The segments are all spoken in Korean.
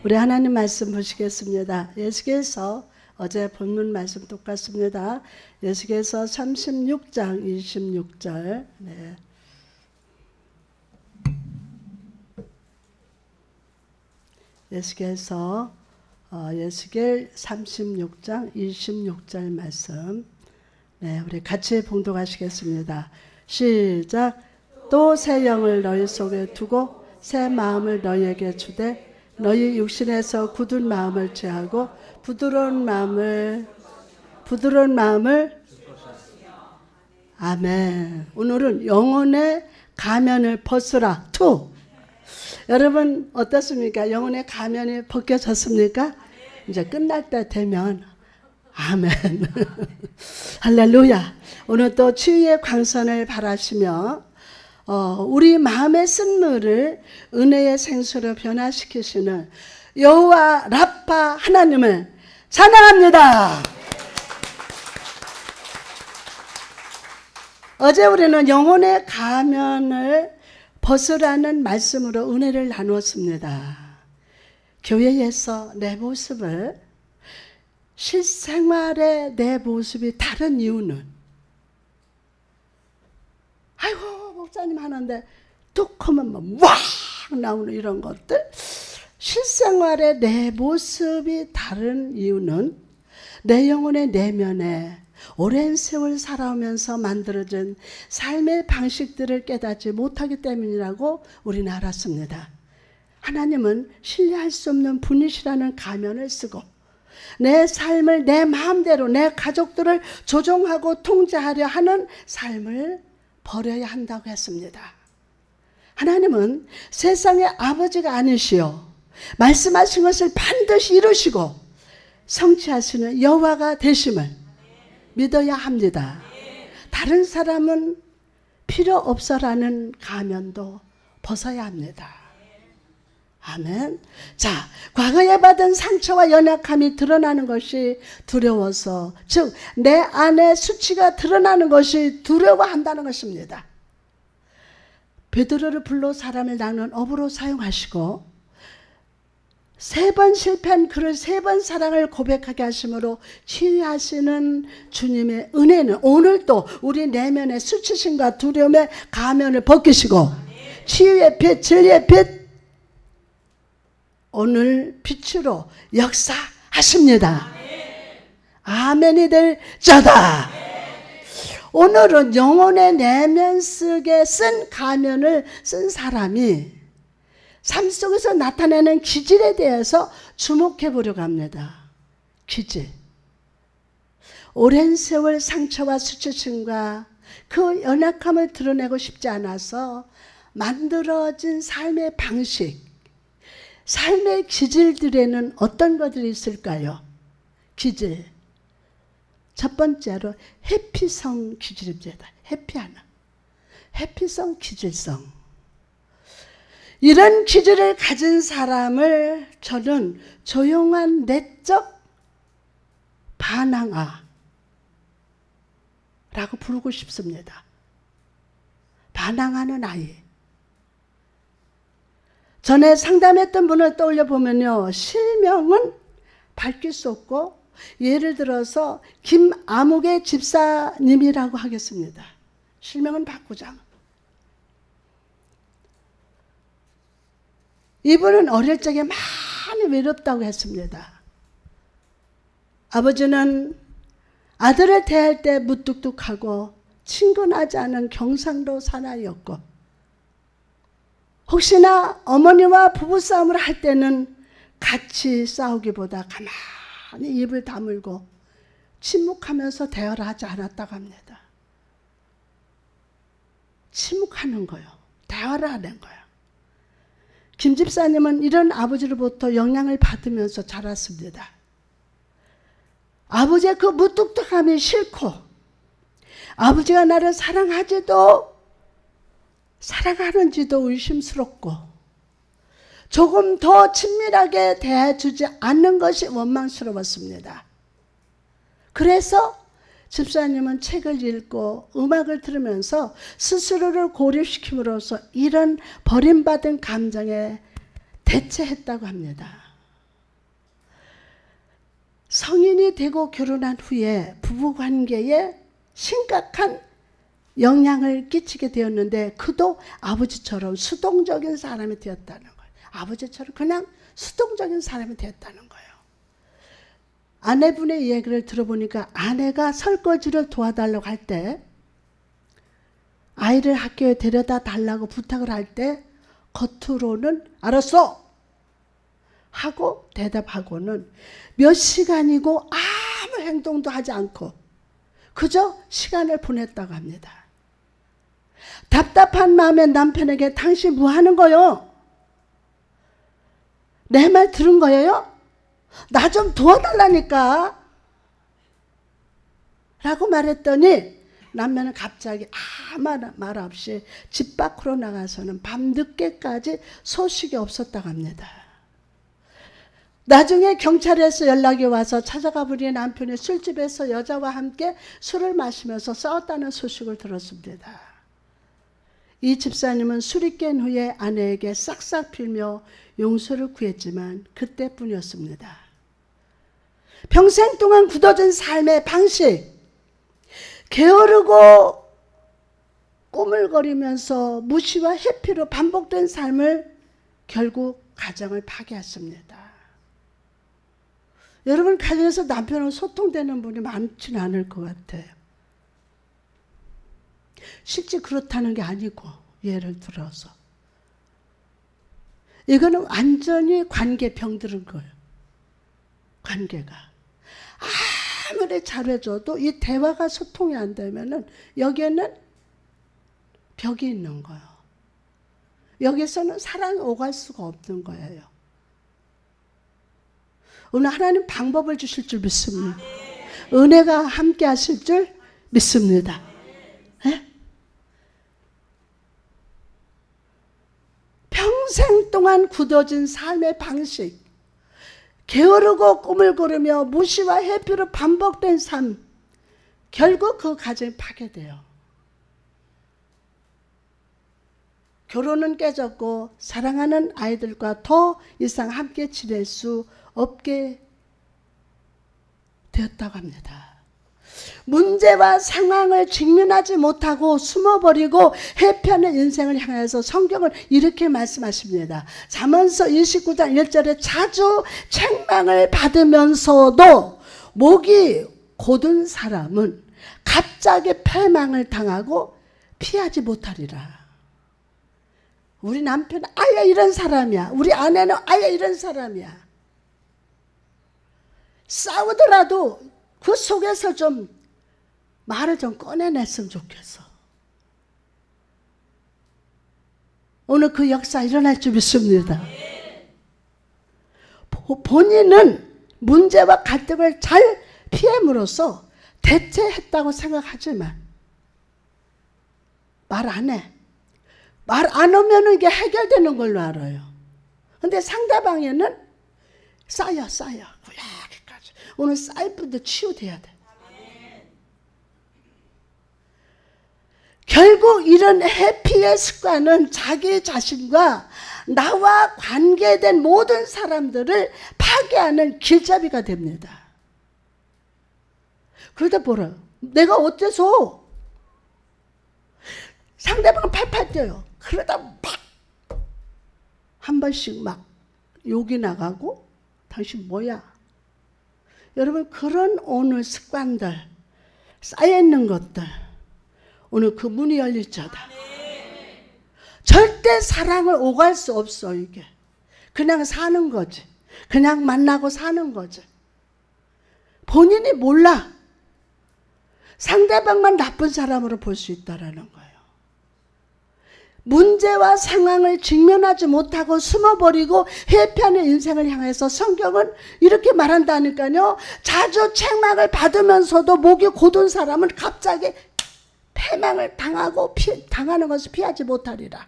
우리 하나님 말씀 보시겠습니다. 예수께서 어제 본문 말씀 똑같습니다. 예수께서 36장 26절. 네. 예수께서 예수겔 36장 26절 말씀. 네, 우리 같이 봉독하시겠습니다. 시작. 또 새 영을 너희 속에 두고 새 마음을 너희에게 주되 너희 육신에서 굳은 마음을 제하고 부드러운 마음을 아멘. 오늘은 영혼의 가면을 벗으라. 투. 여러분 어떻습니까? 영혼의 가면이 벗겨졌습니까? 이제 끝날 때 되면 아멘. 할렐루야. 오늘 또 치유의 광선을 바라시며 우리 마음의 쓴물을 은혜의 생수로 변화시키시는 여호와 라파 하나님을 찬양합니다. 어제 우리는 영혼의 가면을 벗으라는 말씀으로 은혜를 나누었습니다. 교회에서 내 모습을, 실생활의 내 모습이 다른 이유는, 아이고 목사님 하는데 뚝 하면 막 나오는 이런 것들, 실생활의 내 모습이 다른 이유는 내 영혼의 내면에 오랜 세월 살아오면서 만들어진 삶의 방식들을 깨닫지 못하기 때문이라고 우리는 알았습니다. 하나님은 신뢰할 수 없는 분이시라는 가면을 쓰고 내 삶을 내 마음대로 내 가족들을 조종하고 통제하려 하는 삶을 버려야 한다고 했습니다. 하나님은 세상의 아버지가 아니시오. 말씀하신 것을 반드시 이루시고 성취하시는 여호와가 되심을 믿어야 합니다. 다른 사람은 필요 없어라는 가면도 벗어야 합니다. 아멘. 자, 과거에 받은 상처와 연약함이 드러나는 것이 두려워서, 즉 내 안에 수치가 드러나는 것이 두려워한다는 것입니다. 베드로를 불러 사람을 낚는 어부로 사용하시고 3번 실패한 그를 3번 사랑을 고백하게 하심으로 치유하시는 주님의 은혜는 오늘도 우리 내면의 수치심과 두려움의 가면을 벗기시고 치유의 빛, 진리의 빛, 오늘 빛으로 역사하십니다. 아멘이 될 자다. 오늘은 영혼의 내면 속에 쓴 가면을 쓴 사람이 삶 속에서 나타내는 기질에 대해서 주목해 보려고 합니다. 기질. 오랜 세월 상처와 수치심과 그 연약함을 드러내고 싶지 않아서 만들어진 삶의 방식, 삶의 기질들에는 어떤 것들이 있을까요? 기질. 첫 번째로 회피성 기질입니다. 회피하는. 회피성 기질성. 이런 기질을 가진 사람을 저는 조용한 내적 반항아라고 부르고 싶습니다. 반항하는 아이. 전에 상담했던 분을 떠올려 보면요, 실명은 밝힐 수 없고, 예를 들어서 김아묵의 집사님이라고 하겠습니다. 실명은 바꾸자. 이분은 어릴 적에 많이 외롭다고 했습니다. 아버지는 아들을 대할 때 무뚝뚝하고 친근하지 않은 경상도 사나이였고, 혹시나 어머니와 부부싸움을 할 때는 같이 싸우기보다 가만히 입을 다물고 침묵하면서 대화를 하지 않았다고 합니다. 침묵하는 거요. 대화를 하는 거요. 김 집사님은 이런 아버지로부터 영향을 받으면서 자랐습니다. 아버지의 그 무뚝뚝함이 싫고 아버지가 나를 사랑하는지도 의심스럽고 조금 더 친밀하게 대해주지 않는 것이 원망스러웠습니다. 그래서 집사님은 책을 읽고 음악을 들으면서 스스로를 고립시킴으로써 이런 버림받은 감정에 대체했다고 합니다. 성인이 되고 결혼한 후에 부부관계에 심각한 영향을 끼치게 되었는데 그도 아버지처럼 수동적인 사람이 되었다는 거예요. 아버지처럼 그냥 수동적인 사람이 되었다는 거예요. 아내분의 얘기를 들어보니까 아내가 설거지를 도와달라고 할 때, 아이를 학교에 데려다 달라고 부탁을 할 때 겉으로는 알았어 하고 대답하고는 몇 시간이고 아무 행동도 하지 않고 그저 시간을 보냈다고 합니다. 답답한 마음에 남편에게 당신 뭐 하는 거요? 내 말 들은 거예요? 나 좀 도와달라니까 라고 말했더니 남편은 갑자기 아무 말 없이 집 밖으로 나가서는 밤늦게까지 소식이 없었다고 합니다. 나중에 경찰에서 연락이 와서 찾아가 보니 남편이 술집에서 여자와 함께 술을 마시면서 싸웠다는 소식을 들었습니다. 이 집사님은 술이 깬 후에 아내에게 싹싹 빌며 용서를 구했지만 그때뿐이었습니다. 평생 동안 굳어진 삶의 방식, 게으르고 꾸물거리면서 무시와 회피로 반복된 삶을 결국 가정을 파괴했습니다. 여러분 가정에서 남편하고 소통되는 분이 많지는 않을 것 같아요. 실제 그렇다는 게 아니고 예를 들어서 이거는 완전히 관계 병들은 거예요. 관계가 아무리 잘해줘도 이 대화가 소통이 안 되면은 여기에는 벽이 있는 거예요. 여기서는 사랑이 오갈 수가 없는 거예요. 오늘 하나님 방법을 주실 줄 믿습니다. 은혜가 함께 하실 줄 믿습니다. 네? 평생 동안 굳어진 삶의 방식, 게으르고 꿈을 꾸르며 무시와 회피로 반복된 삶, 결국 그 가정이 파괴돼요. 결혼은 깨졌고 사랑하는 아이들과 더 이상 함께 지낼 수 없게 되었다고 합니다. 문제와 상황을 직면하지 못하고 숨어버리고 회피하는 인생을 향해서 성경은 이렇게 말씀하십니다. 잠언서 29장 1절에 자주 책망을 받으면서도 목이 곧은 사람은 갑자기 패망을 당하고 피하지 못하리라. 우리 남편은 아예 이런 사람이야. 우리 아내는 아예 이런 사람이야. 싸우더라도 그 속에서 좀 말을 좀 꺼내냈으면 좋겠어. 오늘 그 역사 일어날 줄 믿습니다. 본인은 문제와 갈등을 잘 피함으로써 대체했다고 생각하지만 말 안 해. 말 안 하면 이게 해결되는 걸로 알아요. 근데 상대방에는 쌓여. 구약까지. 오늘 쌓일 분도 치유돼야 돼. 결국 이런 회피의 습관은 자기 자신과 나와 관계된 모든 사람들을 파괴하는 길잡이가 됩니다. 그러다 보라. 내가 어째서 상대방은 팔팔 뛰어요. 그러다 막 한 번씩 막 욕이 나가고 당신 뭐야? 여러분 그런 오늘 습관들 쌓여있는 것들 오늘 그 문이 열릴지어다. 절대 사랑을 오갈 수 없어. 이게 그냥 사는 거지. 그냥 만나고 사는 거지. 본인이 몰라. 상대방만 나쁜 사람으로 볼 수 있다라는 거예요. 문제와 상황을 직면하지 못하고 숨어버리고 회피하는 인생을 향해서 성경은 이렇게 말한다니까요. 자주 책망을 받으면서도 목이 곧은 사람은 갑자기 패망을 당하고 당하는 것을 피하지 못하리라.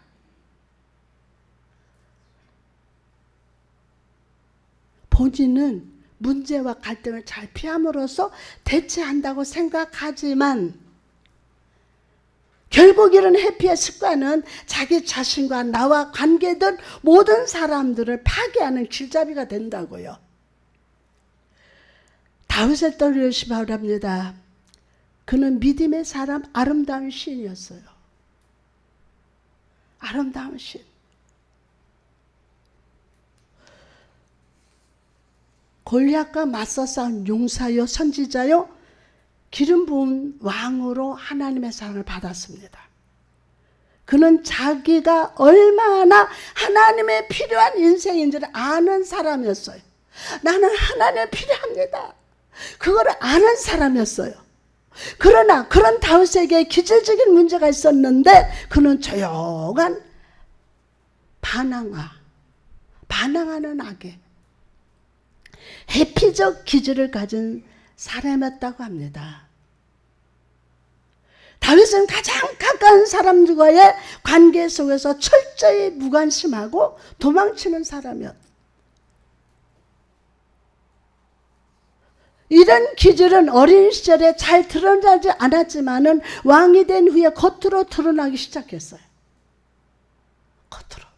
본인은 문제와 갈등을 잘 피함으로써 대체한다고 생각하지만 결국 이런 회피의 습관은 자기 자신과 나와 관계된 모든 사람들을 파괴하는 길잡이가 된다고요. 다윗을 떠올리시 바랍니다. 그는 믿음의 사람, 아름다운 시인이었어요. 아름다운 시인. 골리앗과 맞서 싸운 용사요, 선지자요, 기름 부은 왕으로 하나님의 사랑을 받았습니다. 그는 자기가 얼마나 하나님의 필요한 인생인지를 아는 사람이었어요. 나는 하나님이 필요합니다. 그거를 아는 사람이었어요. 그러나 그런 다윗에게 기질적인 문제가 있었는데 그는 조용한 반항하는 악에 회피적 기질을 가진 사람이었다고 합니다. 다윗은 가장 가까운 사람들과의 관계 속에서 철저히 무관심하고 도망치는 사람이었다. 이런 기질은 어린 시절에 잘 드러나지 않았지만은 왕이 된 후에 겉으로 드러나기 시작했어요. 겉으로.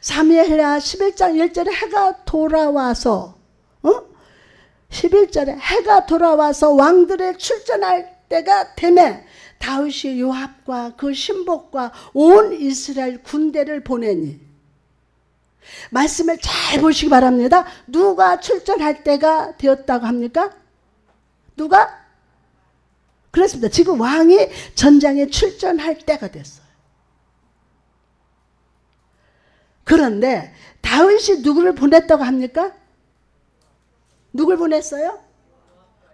사무엘하 11장 1절에 해가 돌아와서 11절에 해가 돌아와서 왕들의 출전할 때가 되매 다윗이 요압과 그 신복과 온 이스라엘 군대를 보내니, 말씀을 잘 보시기 바랍니다. 누가 출전할 때가 되었다고 합니까? 누가? 그렇습니다. 지금 왕이 전장에 출전할 때가 됐어요. 그런데 다윗이 누구를 보냈다고 합니까? 누굴 보냈어요?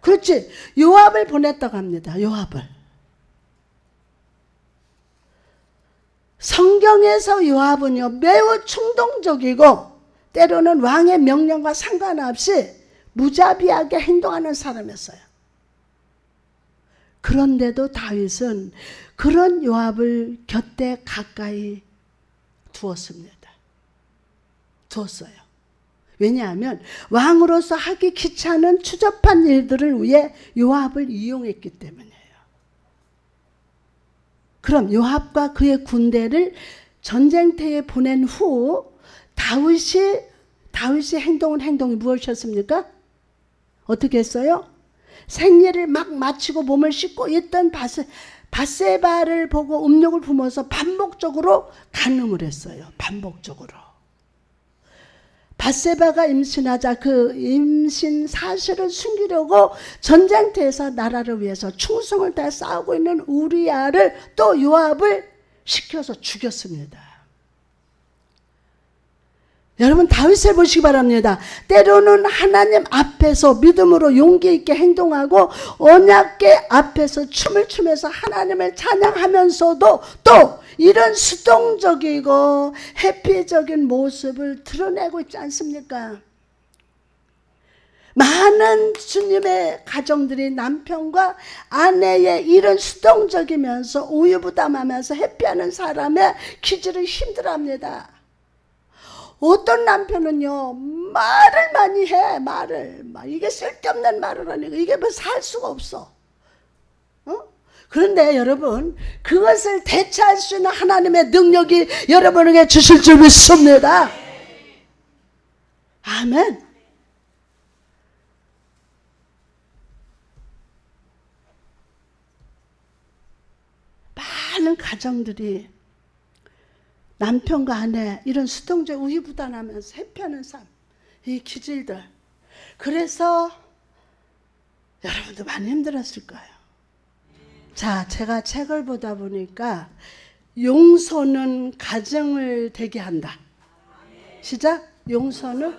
그렇지. 요압을 보냈다고 합니다. 요압을. 성경에서 요압은요, 매우 충동적이고 때로는 왕의 명령과 상관없이 무자비하게 행동하는 사람이었어요. 그런데도 다윗은 그런 요압을 곁에 가까이 두었어요. 왜냐하면 왕으로서 하기 귀찮은 추접한 일들을 위해 요압을 이용했기 때문이에요. 그럼 요압과 그의 군대를 전쟁터에 보낸 후 다윗의 행동이 무엇이었습니까? 어떻게 했어요? 생리를 막 마치고 몸을 씻고 있던 밧세바를 보고 음욕을 품어서 반복적으로 간음을 했어요. 반복적으로. 밧세바가 임신하자 그 임신 사실을 숨기려고 전쟁터에서 나라를 위해서 충성을 다해 싸우고 있는 우리아를 또 요압을 시켜서 죽였습니다. 여러분, 다윗을 보시기 바랍니다. 때로는 하나님 앞에서 믿음으로 용기 있게 행동하고 언약궤 앞에서 춤을 추면서 하나님을 찬양하면서도 또 이런 수동적이고 회피적인 모습을 드러내고 있지 않습니까? 많은 주님의 가정들이 남편과 아내의 이런 수동적이면서 우유부담하면서 회피하는 사람의 기질을 힘들어합니다. 어떤 남편은요, 말을 많이 해. 이게 쓸데없는 말을 하니까 이게 뭐 살 수가 없어. 그런데 여러분, 그것을 대체할 수 있는 하나님의 능력이 여러분에게 주실 줄 믿습니다. 아멘. 많은 가정들이 남편과 아내 이런 수동적 우유부단하면서 회피하는 삶, 이 기질들. 그래서 여러분도 많이 힘들었을 거예요. 자, 제가 책을 보다 보니까 용서는 가정을 되게 한다. 시작. 용서는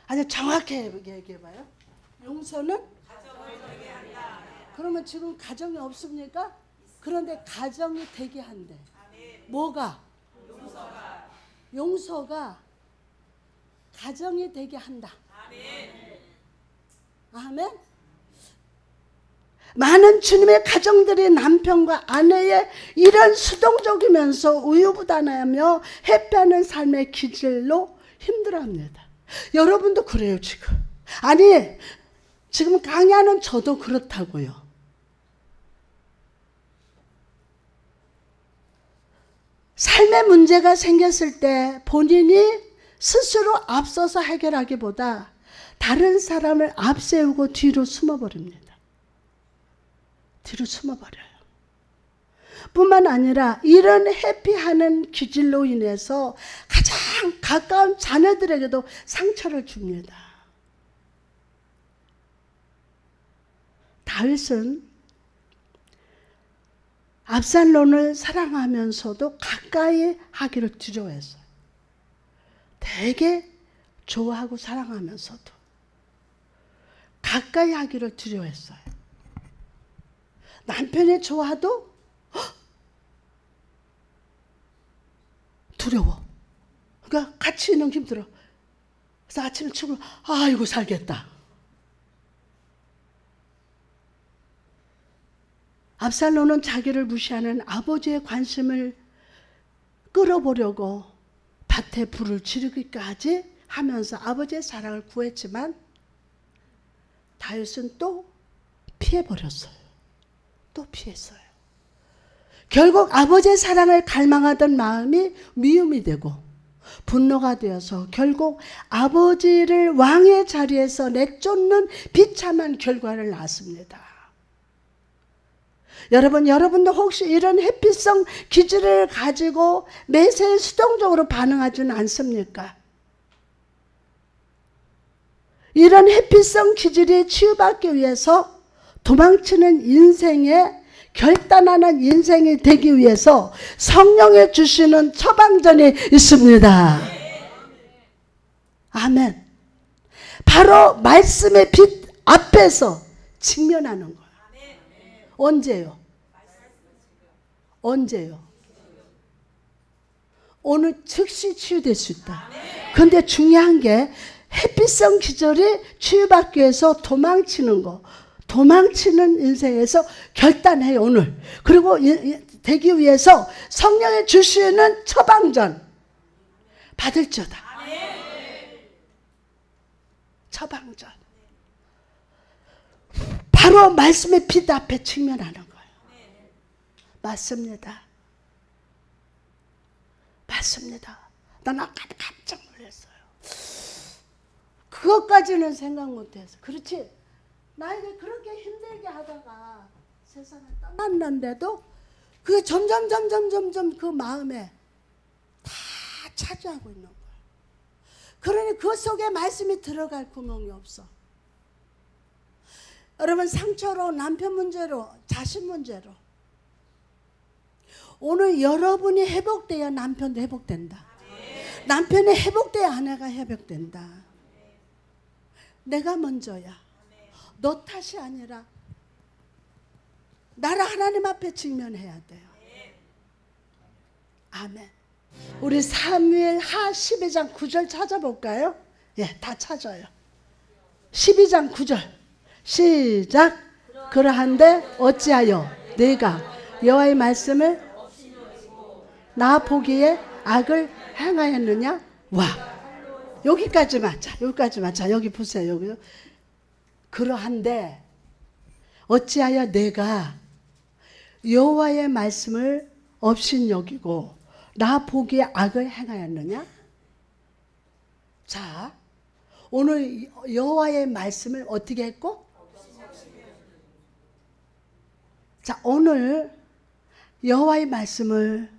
아주 정확히 얘기해봐요. 용서는 가정을 되게 한다. 그러면 지금 가정이 없습니까? 그런데 가정이 되게 한대. 뭐가? 용서가 가정이 되게 한다. 아멘. 많은 주님의 가정들이 남편과 아내의 이런 수동적이면서 우유부단하며 회피하는 삶의 기질로 힘들어합니다. 여러분도 그래요 지금. 아니 지금 강의하는 저도 그렇다고요. 삶에 문제가 생겼을 때 본인이 스스로 앞서서 해결하기보다 다른 사람을 앞세우고 뒤로 숨어버립니다. 뒤로 숨어버려요. 뿐만 아니라 이런 회피하는 기질로 인해서 가장 가까운 자녀들에게도 상처를 줍니다. 다윗은 압살롬을 사랑하면서도 가까이 하기를 두려워했어요. 되게 좋아하고 사랑하면서도 가까이 하기를 두려워했어요. 남편이 좋아도 두려워. 그러니까 같이 있는 게 힘들어. 그래서 아침에 출근, 아이고 살겠다. 압살롬은 자기를 무시하는 아버지의 관심을 끌어보려고 밭에 불을 지르기까지 하면서 아버지의 사랑을 구했지만 다윗은 또 피해버렸어요. 또 피했어요. 결국 아버지의 사랑을 갈망하던 마음이 미움이 되고 분노가 되어서 결국 아버지를 왕의 자리에서 내쫓는 비참한 결과를 낳았습니다. 여러분도 혹시 이런 회피성 기질을 가지고 매사에 수동적으로 반응하지는 않습니까? 이런 회피성 기질이 치유받기 위해서 도망치는 인생에 결단하는 인생이 되기 위해서 성령이 주시는 처방전이 있습니다. 아멘. 바로 말씀의 빛 앞에서 직면하는 거예요. 언제요? 언제요? 오늘 즉시 치유될 수 있다. 그런데 중요한 게 햇빛성 기절이 치유받기 위해서 도망치는 거. 도망치는 인생에서 결단해요, 오늘. 그리고 되기 위해서 성령이 주시는 처방전 받을지어다. 처방전. 바로 말씀의 빛 앞에 직면하는 거예요. 맞습니다. 맞습니다. 난 아까 깜짝 놀랐어요. 그것까지는 생각 못해서. 그렇지. 나에게 그렇게 힘들게 하다가 세상을 떠났는데도 그게 점점 그 마음에 다 차지하고 있는 거예요. 그러니 그 속에 말씀이 들어갈 구멍이 없어. 여러분, 상처로, 남편 문제로, 자식 문제로 오늘 여러분이 회복돼야 남편도 회복된다. 남편이 회복돼야 아내가 회복된다. 내가 먼저야. 너 탓이 아니라 나를 하나님 앞에 직면해야 돼요. 아멘. 우리 사무엘하 12장 9절 찾아볼까요? 예, 다 찾아요. 12장 9절 시작. 그러한데 어찌하여 네가 여호와의 말씀을 나 보기에 악을 행하였느냐? 와, 여기까지만. 자, 여기까지만. 자, 여기 보세요. 여기. 그러한데 어찌하여 내가 여호와의 말씀을 업신여기고 나 보기에 악을 행하였느냐? 자, 오늘 여호와의 말씀을 어떻게 했고? 자, 오늘 여호와의 말씀을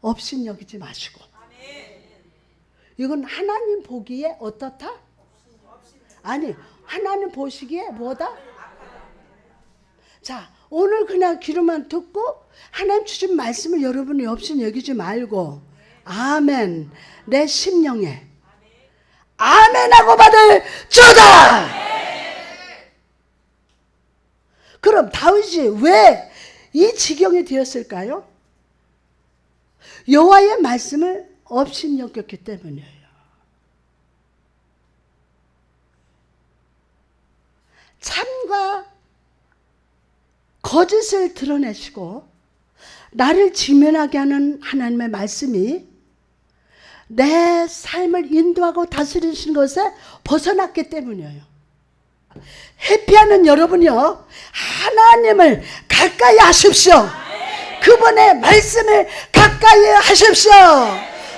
업신여기지 마시고, 이건 하나님 보기에 어떻다? 아니, 하나님 보시기에 뭐다? 자, 오늘 그냥 귀로만 듣고 하나님 주신 말씀을 여러분이 업신여기지 말고 아멘, 내 심령에 아멘하고 받을 주다. 그럼 다윗이 왜 이 지경이 되었을까요? 여호와의 말씀을 업신여겼기 때문이에요. 참과 거짓을 드러내시고 나를 직면하게 하는 하나님의 말씀이 내 삶을 인도하고 다스리시는 것에 벗어났기 때문이에요. 회피하는 여러분이요, 하나님을 가까이 하십시오. 그분의 말씀을 가까이 하십시오.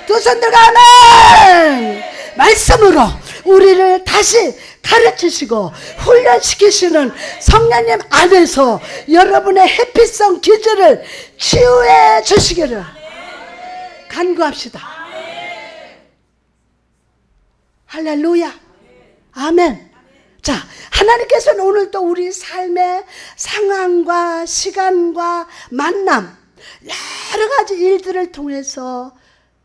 두 손 들고 아멘. 말씀으로 우리를 다시 가르치시고 훈련시키시는 성령님 안에서 여러분의 회피성 기질을 치유해 주시기를 간구합시다. 할렐루야. 아멘. 자, 하나님께서는 오늘도 우리 삶의 상황과 시간과 만남, 여러 가지 일들을 통해서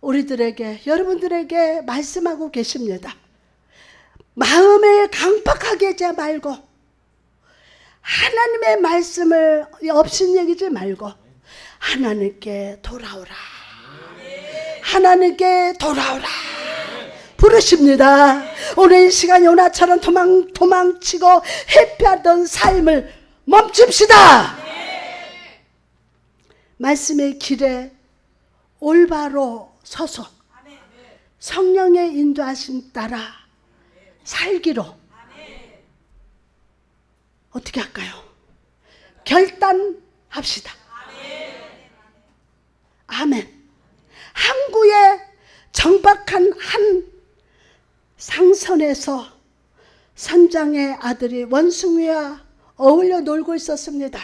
우리들에게, 여러분들에게 말씀하고 계십니다. 마음을 강팍하게 하지 말고, 하나님의 말씀을 업신여기지 말고 하나님께 돌아오라. 하나님께 돌아오라. 부르십니다. 오늘 이 시간 요나처럼 도망치고 회피하던 삶을 멈춥시다. 말씀의 길에 올바로 서서 성령의 인도하심 따라 살기로 어떻게 할까요? 결단합시다. 아멘. 항구의 정박한 한 상선에서 선장의 아들이 원숭이와 어울려 놀고 있었습니다.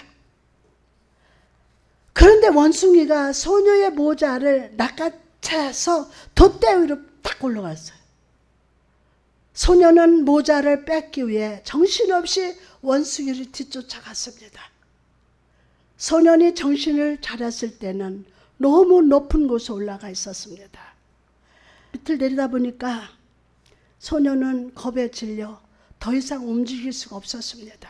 그런데 원숭이가 소녀의 모자를 낚아채서 돛대 위로 딱 올라갔어요. 소녀는 모자를 뺏기 위해 정신없이 원숭이를 뒤쫓아갔습니다. 소년이 정신을 차렸을 때는 너무 높은 곳에 올라가 있었습니다. 밑을 내리다 보니까 소녀는 겁에 질려 더 이상 움직일 수가 없었습니다.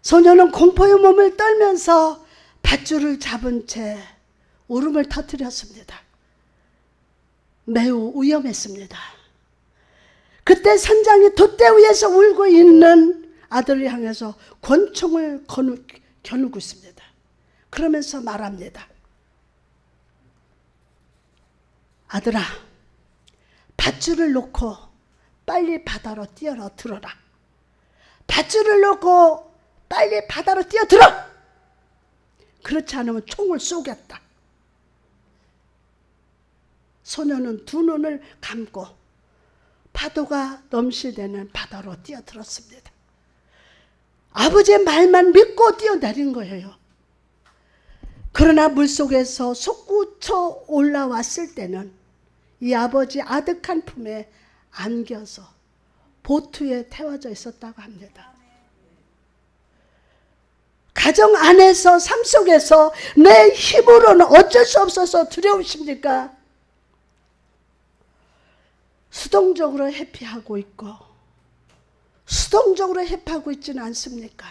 소녀는 공포의 몸을 떨면서 밧줄을 잡은 채 울음을 터뜨렸습니다. 매우 위험했습니다. 그때 선장이 돛대 위에서 울고 있는 아들을 향해서 권총을 겨누고 있습니다. 그러면서 말합니다. 아들아, 밧줄을 놓고 빨리 바다로 뛰어들어라. 밧줄을 놓고 빨리 바다로 뛰어들어! 그렇지 않으면 총을 쏘겠다. 소녀는 두 눈을 감고 파도가 넘실대는 바다로 뛰어들었습니다. 아버지의 말만 믿고 뛰어내린 거예요. 그러나 물속에서 솟구쳐 올라왔을 때는 이 아버지 아득한 품에 안겨서 보트에 태워져 있었다고 합니다. 가정 안에서 삶 속에서 내 힘으로는 어쩔 수 없어서 두려우십니까? 수동적으로 회피하고 있고 수동적으로 회피하고 있지는 않습니까?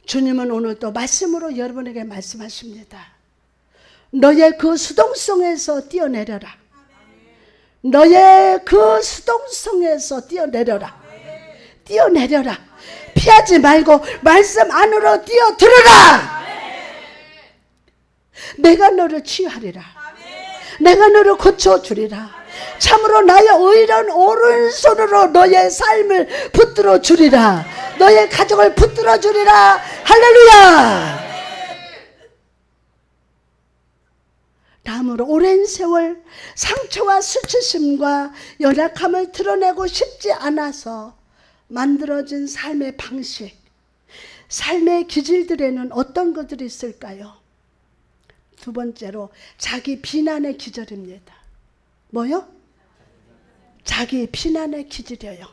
주님은 오늘도 말씀으로 여러분에게 말씀하십니다. 너의 그 수동성에서 뛰어내려라. 너의 그 수동성에서 뛰어내려라. 뛰어내려라. 피하지 말고 말씀 안으로 뛰어들어라. 내가 너를 치유하리라. 내가 너를 고쳐주리라. 참으로 나의 의로운 오른손으로 너의 삶을 붙들어 주리라. 너의 가족을 붙들어 주리라. 할렐루야. 다음으로 오랜 세월 상처와 수치심과 연약함을 드러내고 싶지 않아서 만들어진 삶의 방식, 삶의 기질들에는 어떤 것들이 있을까요? 두 번째로 자기 비난의 기절입니다. 뭐요? 자기 비난의 기질이에요.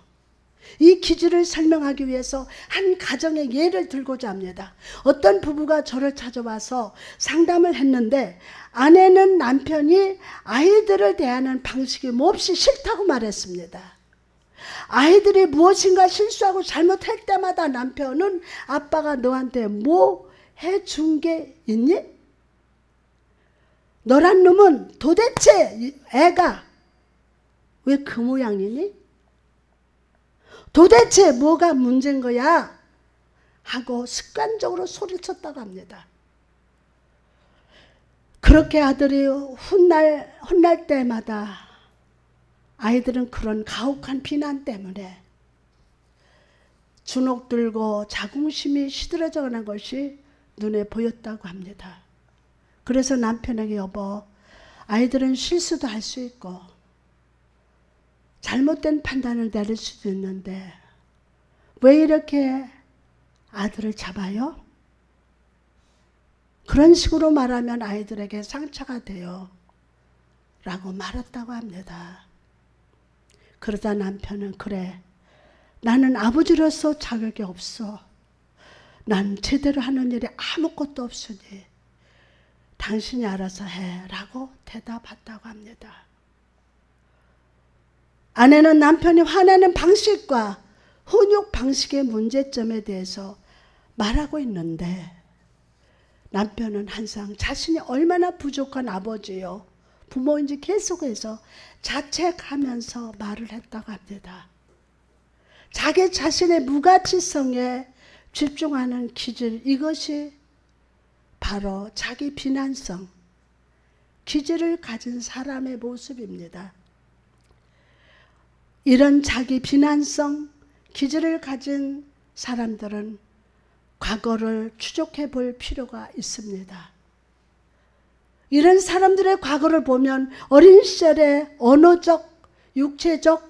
이 기질을 설명하기 위해서 한 가정의 예를 들고자 합니다. 어떤 부부가 저를 찾아와서 상담을 했는데 아내는 남편이 아이들을 대하는 방식이 몹시 싫다고 말했습니다. 아이들이 무엇인가 실수하고 잘못할 때마다 남편은 아빠가 너한테 뭐 해준 게 있니? 너란 놈은 도대체 애가 왜 그 모양이니? 도대체 뭐가 문제인 거야? 하고 습관적으로 소리쳤다고 합니다. 그렇게 아들이 혼날 때마다 아이들은 그런 가혹한 비난 때문에 주눅들고 자긍심이 시들어져 가는 것이 눈에 보였다고 합니다. 그래서 남편에게 여보, 아이들은 실수도 할 수 있고 잘못된 판단을 내릴 수도 있는데 왜 이렇게 아들을 잡아요? 그런 식으로 말하면 아이들에게 상처가 돼요 라고 말했다고 합니다. 그러다 남편은 그래, 나는 아버지로서 자격이 없어. 난 제대로 하는 일이 아무것도 없으니 당신이 알아서 해 라고 대답했다고 합니다. 아내는 남편이 화내는 방식과 훈육 방식의 문제점에 대해서 말하고 있는데 남편은 항상 자신이 얼마나 부족한 아버지요 부모인지 계속해서 자책하면서 말을 했다고 합니다. 자기 자신의 무가치성에 집중하는 기질, 이것이 바로 자기 비난성, 기질을 가진 사람의 모습입니다. 이런 자기 비난성, 기질을 가진 사람들은 과거를 추적해 볼 필요가 있습니다. 이런 사람들의 과거를 보면 어린 시절에 언어적, 육체적,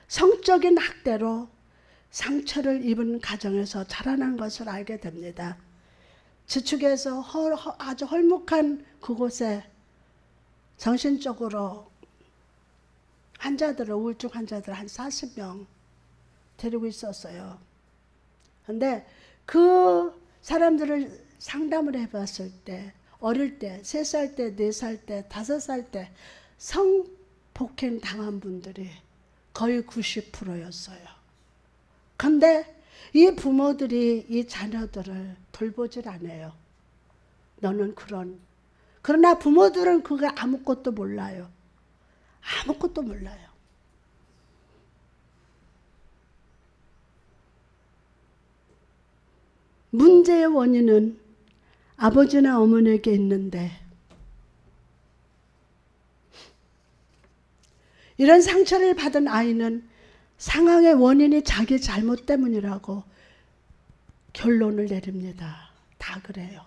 성적인 학대로 상처를 입은 가정에서 자라난 것을 알게 됩니다. 지축에서 아주 헐묵한 그곳에 정신적으로 환자들을, 우울증 환자들을 한 40명 데리고 있었어요. 그런데 그 사람들을 상담을 해봤을 때 어릴 때 3살 때, 4살 때, 5살 때 성폭행 당한 분들이 거의 90%였어요. 그런데 이 부모들이 이 자녀들을 돌보질 않아요. 너는 그러나 부모들은 그게 아무것도 몰라요. 아무것도 몰라요. 문제의 원인은 아버지나 어머니에게 있는데 이런 상처를 받은 아이는 상황의 원인이 자기 잘못 때문이라고 결론을 내립니다. 다 그래요.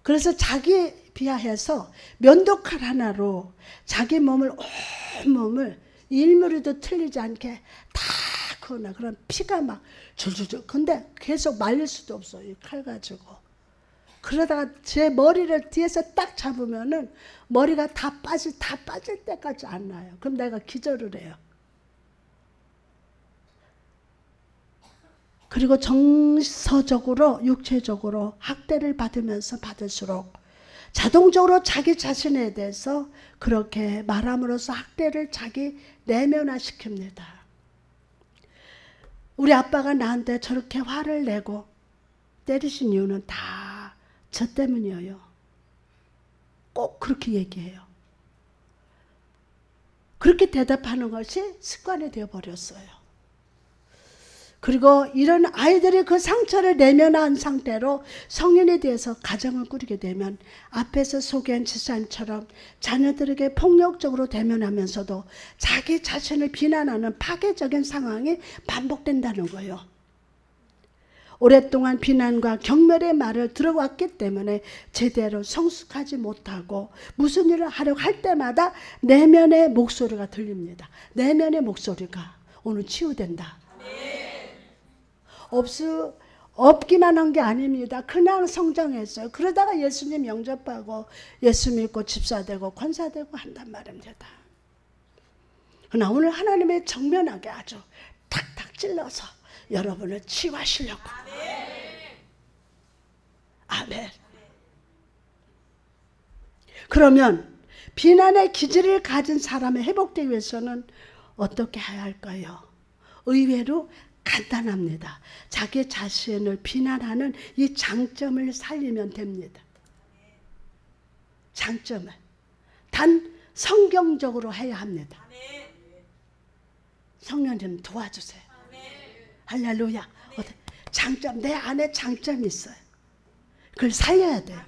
그래서 자기 비하해서 면도칼 하나로 자기 몸을, 온 몸을 1mm도 틀리지 않게 다 그어놔. 그럼 피가 막 줄줄줄. 근데 계속 말릴 수도 없어요. 이 칼 가지고. 그러다가 제 머리를 뒤에서 딱 잡으면은 머리가 다 빠질 때까지 안 나요. 그럼 내가 기절을 해요. 그리고 정서적으로, 육체적으로 학대를 받을수록 자동적으로 자기 자신에 대해서 그렇게 말함으로써 학대를 자기 내면화시킵니다. 우리 아빠가 나한테 저렇게 화를 내고 때리신 이유는 다 저 때문이에요. 꼭 그렇게 얘기해요. 그렇게 대답하는 것이 습관이 되어버렸어요. 그리고 이런 아이들이 그 상처를 내면한 상태로 성인에 대해서 가정을 꾸리게 되면 앞에서 소개한 집사님처럼 자녀들에게 폭력적으로 대면하면서도 자기 자신을 비난하는 파괴적인 상황이 반복된다는 거예요. 오랫동안 비난과 경멸의 말을 들어왔기 때문에 제대로 성숙하지 못하고 무슨 일을 하려고 할 때마다 내면의 목소리가 들립니다. 내면의 목소리가 오늘 치유된다. 없기만 한 게 아닙니다. 그냥 성장했어요. 그러다가 예수님 영접하고 예수 믿고 집사되고 권사되고 한단 말입니다. 그러나 오늘 하나님의 정면하게 아주 탁탁 찔러서 여러분을 치유하시려고. 아멘. 그러면 비난의 기질을 가진 사람이 회복되기 위해서는 어떻게 해야 할까요? 의외로 간단합니다. 자기 자신을 비난하는 이 장점을 살리면 됩니다. 장점을. 단 성경적으로 해야 합니다. 성령님 도와주세요. 할렐루야. 장점, 내 안에 장점이 있어요. 그걸 살려야 돼요.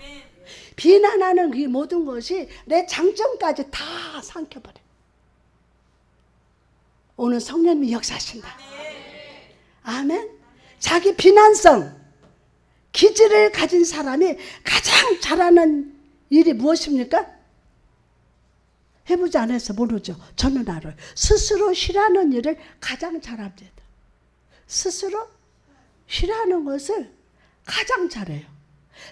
비난하는 이 모든 것이 내 장점까지 다 삼켜버려요. 오늘 성령님이 역사하신다. 아멘. 자기 비난성, 기질을 가진 사람이 가장 잘하는 일이 무엇입니까? 해보지 않아서 모르죠. 저는 알아요. 스스로 싫어하는 일을 가장 잘합니다. 스스로 싫어하는 것을 가장 잘해요.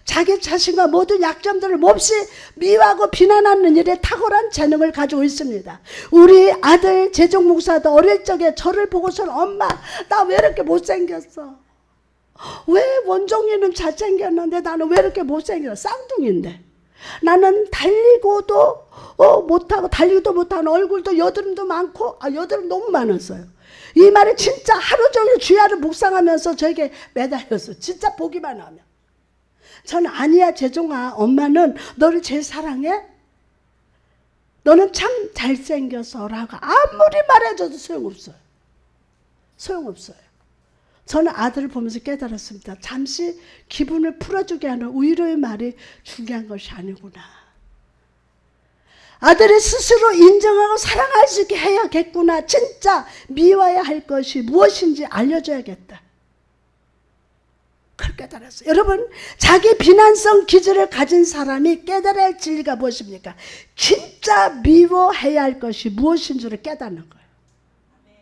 자기 자신과 모든 약점들을 몹시 미워하고 비난하는 일에 탁월한 재능을 가지고 있습니다. 우리 아들 재종 목사도 어릴 적에 저를 보고서는 엄마 나 왜 이렇게 못생겼어? 왜 원종이는 잘생겼는데 나는 왜 이렇게 못생겼어? 쌍둥이인데 나는 달리고도 못하고 달리기도 못하는 얼굴도 여드름도 많고 여드름 너무 많았어요. 이 말이 진짜 하루 종일 주야를 묵상하면서 저에게 매달렸어요. 진짜 보기만 하면. 저는 아니야 재종아 엄마는 너를 제일 사랑해. 너는 참 잘생겼어 라고 아무리 말해줘도 소용없어요. 소용없어요. 저는 아들을 보면서 깨달았습니다. 잠시 기분을 풀어주게 하는 위로의 말이 중요한 것이 아니구나. 아들이 스스로 인정하고 사랑할 수 있게 해야겠구나. 진짜 미워야 할 것이 무엇인지 알려줘야겠다. 그걸 깨달았어요. 여러분 자기 비난성 기질을 가진 사람이 깨달아야 할 진리가 무엇입니까? 진짜 미워해야 할 것이 무엇인 줄을 깨닫는 거예요.